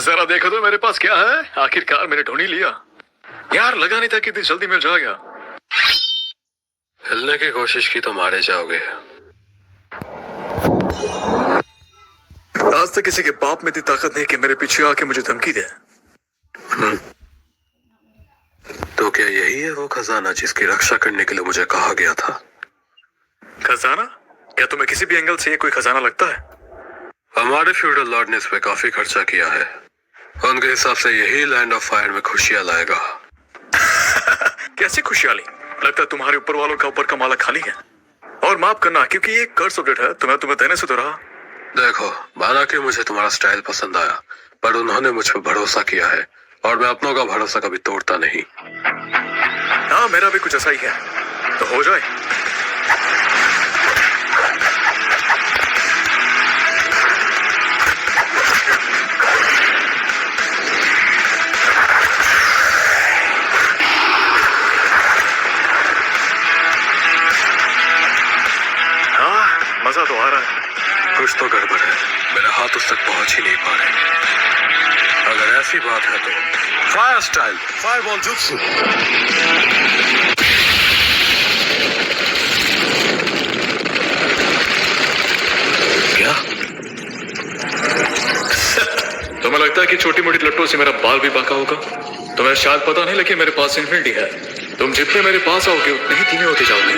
जरा देखो तो मेरे पास क्या है। आखिरकार मैंने ढूंढ ही लिया। यार लगा नहीं था कि इतनी जल्दी मिल जाएगा। हिलने की कोशिश की तो मारे जाओगे। आज तक किसी के बाप में इतनी ताकत नहीं कि मेरे पीछे आके मुझे धमकी दे। तो क्या यही है वो खजाना जिसकी रक्षा करने के लिए मुझे कहा गया था? खजाना? क्या तुम्हें किसी भी एंगल से ये कोई खजाना लगता है? हमारे फ्यूडल लॉर्ड ने इस पे काफी खर्चा किया है। उनके हिसाब से यही लैंड ऑफ फायर में खुशियां लाएगा। कैसी खुशहाली? लगता है तुम्हारे ऊपर वालों का ऊपर का माला खाली है। और माफ करना क्योंकि ये कर्ज ऑब्जेक्ट है, तुम्हें देने से तो रहा। देखो, माना कि मुझे तुम्हारा स्टाइल पसंद आया, पर उन्होंने मुझ पर भरोसा किया है और मैं अपनों का भरोसा कभी तोड़ता नहीं। हाँ, मेरा भी कुछ ऐसा ही है। तो हो जाए। हाँ, मजा तो आ रहा है। कुछ तो गड़बड़ है, मेरे हाथ उस तक पहुंच ही नहीं पा रहे। अगर ऐसी बात है तो फायर स्टाइल, फायरबॉल जुत्सु। क्या? तुम्हें लगता है कि छोटी मोटी लट्टों से मेरा बाल भी बांका होगा? तुम्हें शायद पता नहीं, लेकिन मेरे पास इन्फिनिटी है। तुम जितने मेरे पास आओगे उतने ही धीमे होते जाओगे।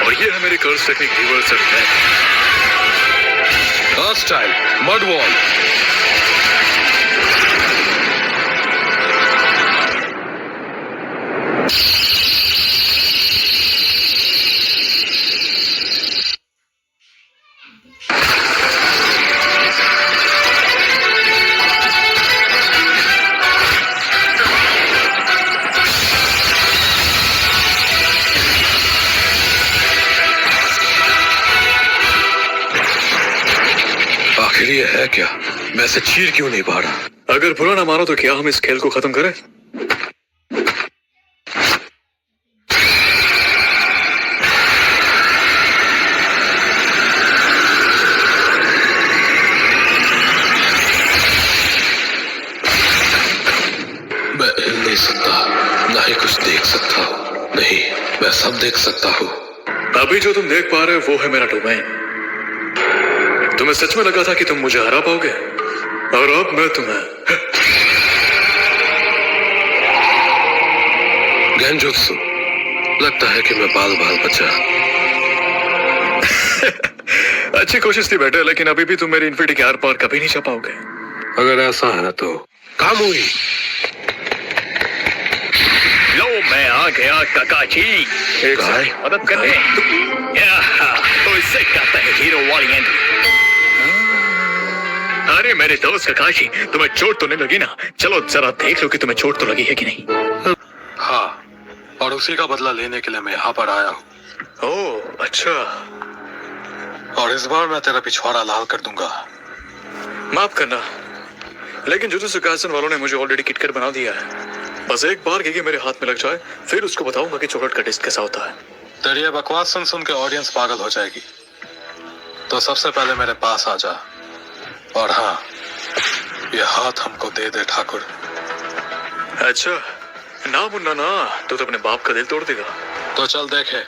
और ये है मेरी curse technique, reverse attack. Style, mud wall. आखिर ये है क्या? मैं इसे चीर क्यों नहीं पा रहा? अगर बुरा ना मानो तो क्या हम इस खेल को खत्म करें? मैं हिल नहीं सकता, ना ही कुछ देख सकता हूँ। नहीं, मैं सब देख सकता हूँ। अभी जो तुम देख पा रहे हो वो है मेरा डोमेन। तुम्हें सच में लगा था कि तुम मुझे हरा पाओगे, और अब मैं तुम्हें गेंजुत्सु। लगता है कि मैं बाल बाल बचा। अच्छी कोशिश थी बेटे, लेकिन अभी भी तुम मेरी इन्फिनिटी के आर पार कभी नहीं जा पाओगे। अगर ऐसा है तो काम हुई। लो, मैं आ गया काकाजी। एक मदद करने। तो इससे कहते हैं हीरो वाली एंट्री। अरे मेरे दोस्त काकाजी, तुम्हें चोट तो नहीं लगी ना? चलो जरा देख लो कि तुम्हें चोट तो लगी है कि नहीं। हाँ, और उसी का बदला लेने के लिए मैं यहाँ पर आया हूँ। ओह अच्छा। और इस बार मैं तेरा पिछवाड़ा लाल कर दूंगा। माफ करना, लेकिन जुजुत्सु काइसेन वालों ने मुझे ऑलरेडी किटकैट बना दिया है। बस एक बार गेगे मेरे हाथ में लग जाए, फिर उसको बताऊंगा कि चॉकलेट का टेस्ट कैसा होता है। तेरी ये बकवास सुन सुन के ऑडियंस पागल हो जाएगी। तो सबसे पहले मेरे पास आ जा। और हाँ, ये हाथ हमको दे दे ठाकुर। अच्छा ना मुन्ना ना, तो अपने बाप का दिल तोड़ देगा। तो चल देखे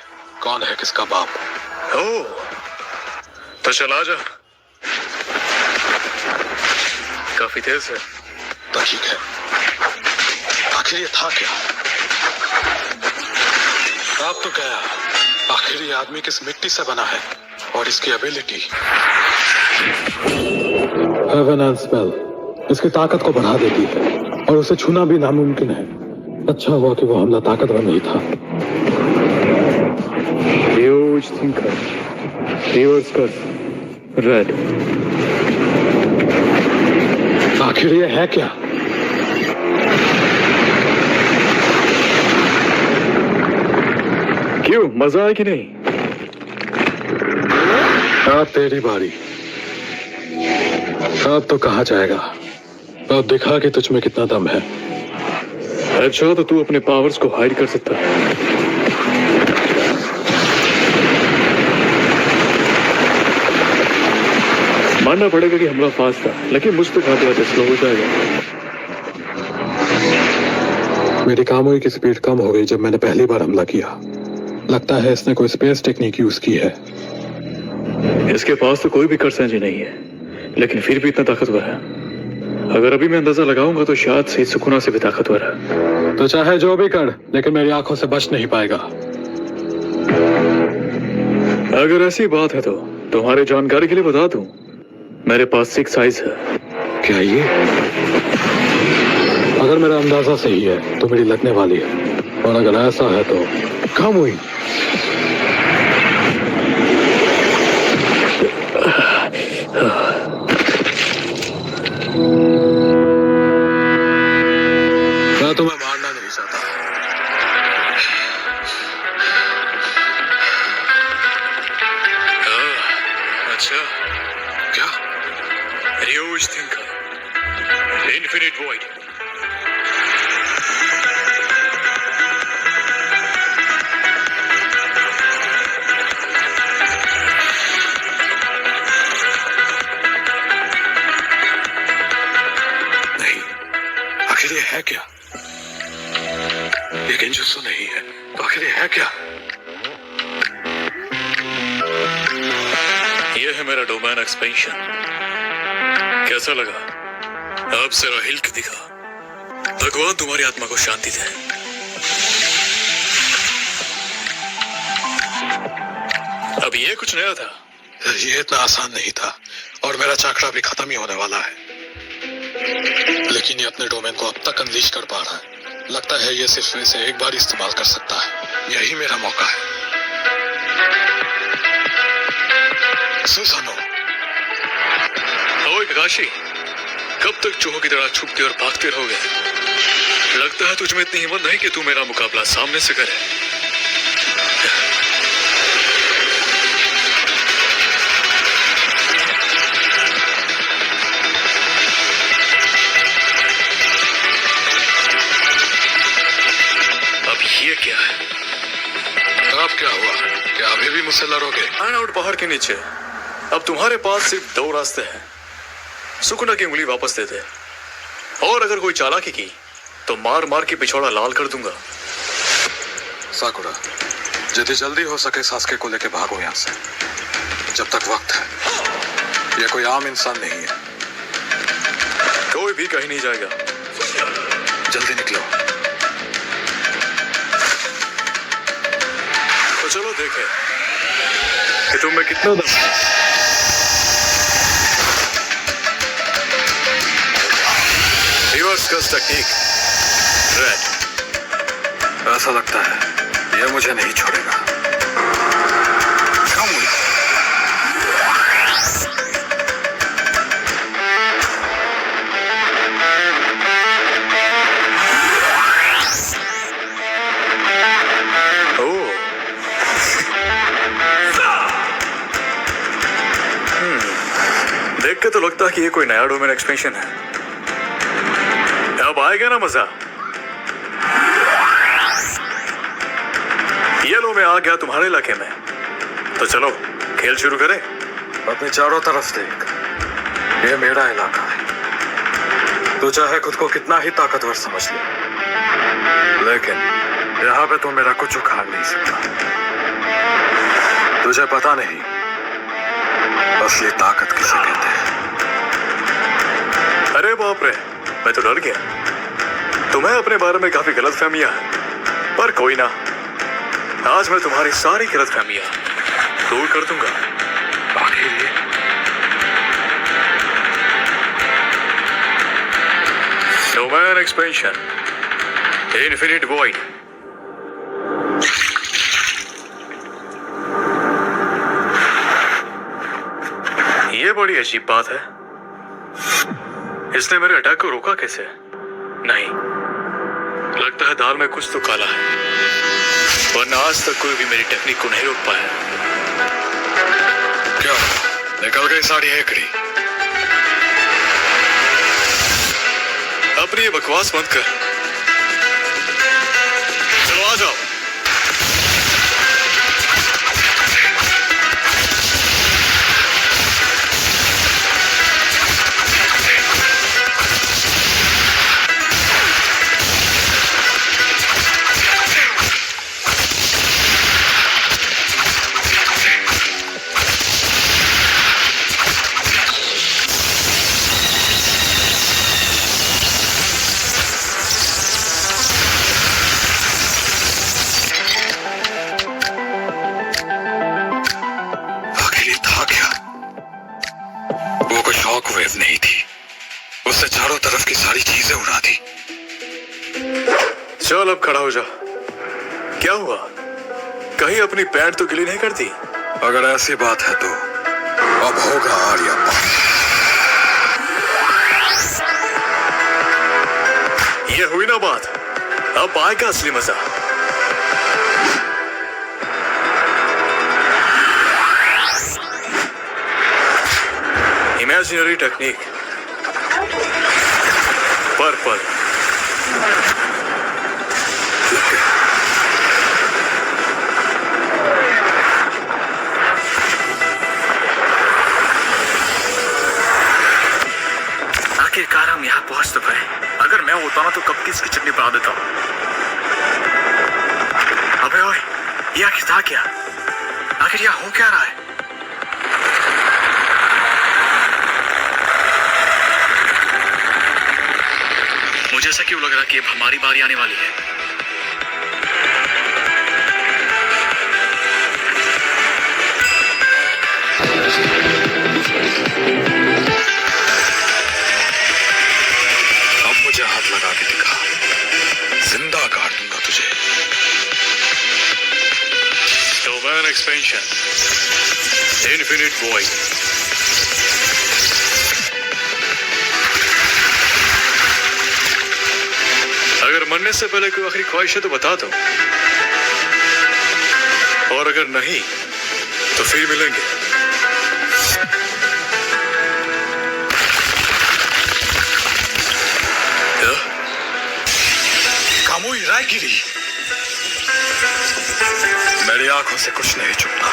कौन है किसका बाप। ओह, तो चल आजा। काफी तेज है। तो ठीक है, आखिर ये था क्या? अब तो गया। आखिर ये आदमी किस मिट्टी से बना है और इसकी एबिलिटी। हेवन एंड स्पेल इसकी ताकत को बढ़ा देती है और उसे छूना भी नामुमकिन है। अच्छा हुआ कि वो हमला ताकतवर नहीं था। Huge thinker. Reverse curse. Red. आखिर ये है क्या? क्यों, मजा आया कि नहीं? अब तेरी बारी। अब तो कहा जाएगा। अब दिखा कि तुझ में कितना दम है। अच्छा, तो तू अपने पावर्स को हाइड कर सकता है। मानना पड़ेगा कि हमला फास्ट था, लेकिन मुझ तक आते आते स्लो हो जाएगा। मेरी कामोई की स्पीड कम हो गई जब मैंने पहली बार हमला किया। लगता है इसने कोई स्पेस टेक्निक यूज की है। इसके पास तो कोई भी कर्सेंजी नहीं है, लेकिन फिर भी इतना ताकतवर है। अगर अभी मैं अंदाजा लगाऊंगा तो शायद से सुकुना से भी ताकतवर है। तो चाहे जो भी कर, लेकिन मेरी आंखों से बच नहीं पाएगा। अगर ऐसी बात है तो तुम्हारी जानकारी के लिए बता दूं, मेरे पास 6 आइज है। क्या ये? अगर मेरा अंदाजा सही है तो मेरी लगने वाली है, और अगर ऐसा है तो कामुई। मैं तुम्हें मारना नहीं चाहता। अच्छा, क्या? Huge thinker, infinite void. नहीं, आखिर ये है क्या? ये गेंजुत्सु नहीं है, तो आखिर ये है क्या? यह है मेरा डोमेन एक्सपेंशन। कैसा लगा? अब जरा हिल के दिखा। भगवान तुम्हारी आत्मा को शांति दे। अब ये कुछ नया था। ये इतना आसान नहीं था, और मेरा चाकरा भी खत्म ही होने वाला है। लेकिन ये अपने डोमेन को अब तक अनलीश कर पा रहा है। लगता है ये सिर्फ इसे एक बार इस्तेमाल कर सकता है। यही मेरा मौका है। सुसानो। ओए ककाशी, कब तक चूहों की तरह छुपते और भागते रहोगे? लगता है तुझमें इतनी हिम्मत नहीं कि तू मेरा मुकाबला सामने से करे। अब ये क्या है? अब क्या हुआ? क्या अभी भी मुझसे लड़ोगे? आउट पहाड़ के नीचे। अब तुम्हारे पास सिर्फ 2 रास्ते हैं। सुकुना की उंगली वापस दे दे, और अगर कोई चालाकी की तो मार मार के पिछौड़ा लाल कर दूंगा। साकुरा, जितनी जल्दी हो सके सास्के को लेके भागो यहाँ से, जब तक वक्त है। ये कोई आम इंसान नहीं है। कोई भी कहीं नहीं जाएगा। जल्दी निकलो। तो चलो देखें कि तुम में कितना दम है। रिवर्स कस टेक्निक रेड। ऐसा लगता है ये मुझे नहीं छोड़ेगा। कामुई। ओह, देख के तो लगता है कि ये कोई नया डोमेन एक्सपेंशन है। अब आएगा ना मजा। ये लो, मैं आ गया तुम्हारे इलाके में। तो चलो खेल शुरू करें। अपने चारों तरफ देख, ये मेरा इलाका है। तू चाहे खुद को कितना ही ताकतवर समझ ले, लेकिन यहाँ पे तू मेरा कुछ उखाड़ नहीं सकता। तुझे पता नहीं असली ताकत किसे कहते हैं। अरे बाप रे, मैं तो डर गया। तुम्हें अपने बारे में काफी गलतफहमियां हैं, पर कोई ना, आज मैं तुम्हारी सारी गलतफहमियां दूर कर दूंगा। आखिर ये डोमेन एक्सपेंशन, इन्फिनिट वॉइड। ये बड़ी अजीब बात है। इसने मेरे अटैक को रोका कैसे? नहीं, लगता है दाल में कुछ तो काला है, वरना आज तक कोई भी मेरी टेक्निक को नहीं रोक पाया। क्या निकल गई सारी हेकड़ी? अपनी ये बकवास बंद कर। चलो आ जाओ। चारों तरफ की सारी चीजें उड़ा दी। चल अब खड़ा हो जा। क्या हुआ? कहीं अपनी पैंट तो गिली नहीं करती? अगर ऐसी बात है तो अब होगा आर्यप्पा। ये हुई ना बात, अब आएगा असली मजा। Imaginary technique purple. आखिरकार हम यहाँ पहुंच तो पाए। अगर मैं होता ना तो कब की इसकी चटनी बना देता। अबे ओए, ये आखिर था क्या? आखिर यहाँ हो क्या रहा है? मुझे ऐसा क्यों लग रहा कि अब हमारी बारी आने वाली है? अब मुझे हाथ लगा के दिखा, जिंदा काट दूंगा तुझे। Domain expansion, infinite void. अगर मरने से पहले कोई आखिरी ख्वाहिश है तो बता दो, और अगर नहीं तो फिर मिलेंगे। कामुई रायगिरी, मेरी आंखों से कुछ नहीं छुपता।